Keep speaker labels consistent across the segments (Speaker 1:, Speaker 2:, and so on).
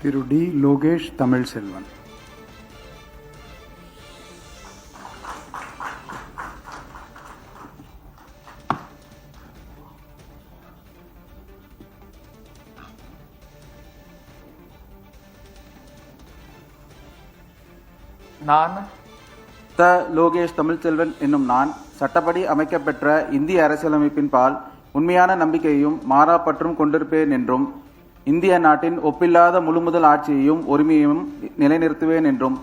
Speaker 1: திரு D. Lokesh Tamilselvan.
Speaker 2: நான்
Speaker 3: த. லோகேஷ் தமிழ்செல்வன் என்னும் நான் சட்டப்படி அமைக்கப்பெற்ற இந்திய அரசியலமைப்பின் பால் உண்மையான நம்பிக்கையையும் மாறாப்பற்றும் கொண்டிருப்பேன் என்றும் இந்திய நாட்டின் ஒப்பில்லாத முழுமுதல் ஆட்சியையும் உரிமையையும் நிலைநிறுத்துவேன் என்றும்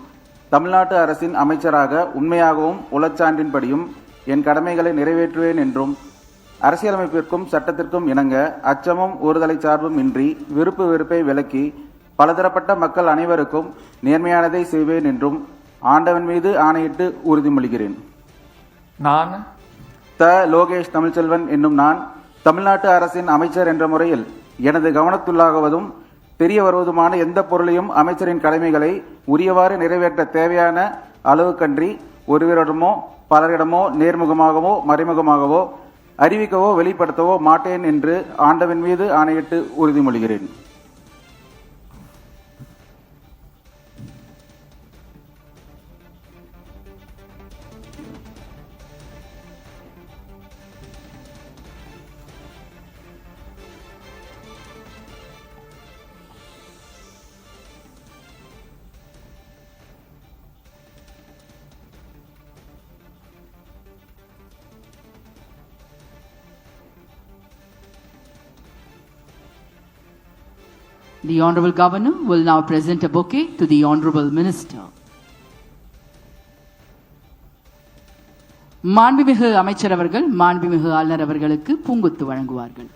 Speaker 3: தமிழ்நாட்டு அரசின் அமைச்சராக உண்மையாகவும் உளச்சான்றின்படியும் என் கடமைகளை நிறைவேற்றுவேன் என்றும் அரசியலமைப்பிற்கும் சட்டத்திற்கும் இணங்க அச்சமும் ஒருதலை சார்பும் இன்றி விருப்பு வெறுப்பை விலக்கி பலதரப்பட்ட மக்கள் அனைவருக்கும் நேர்மையானதை செய்வேன் என்றும் ஆண்டவன் மீது ஆணையிட்டு உறுதிமொழிகிறேன்.
Speaker 2: நான்
Speaker 3: த. லோகேஷ் தமிழ்செல்வன் என்னும் நான் தமிழ்நாட்டு அரசின் அமைச்சர் என்ற முறையில் எனது கவனத்துள்ளாகுவதும் தெரிய வருவதுமான எந்த பொருளையும் அமைச்சரின் கடமைகளை உரியவாறு நிறைவேற்ற தேவையான அளவுக்கன்றி ஒருவரிடமோ பலரிடமோ நேர்முகமாகவோ மறைமுகமாகவோ அறிவிக்கவோ வெளிப்படுத்தவோ மாட்டேன் என்று ஆண்டவன் மீது ஆணையிட்டு உறுதிமொழிகிறேன்.
Speaker 4: The Honorable Governor will now present a bouquet to the Honorable Minister. மாண்புமிகு அமைச்சர் அவர்கள் மாண்புமிகு ஆளுநர் அவர்களுக்கு பூங்கொத்து வழங்குவார்கள்.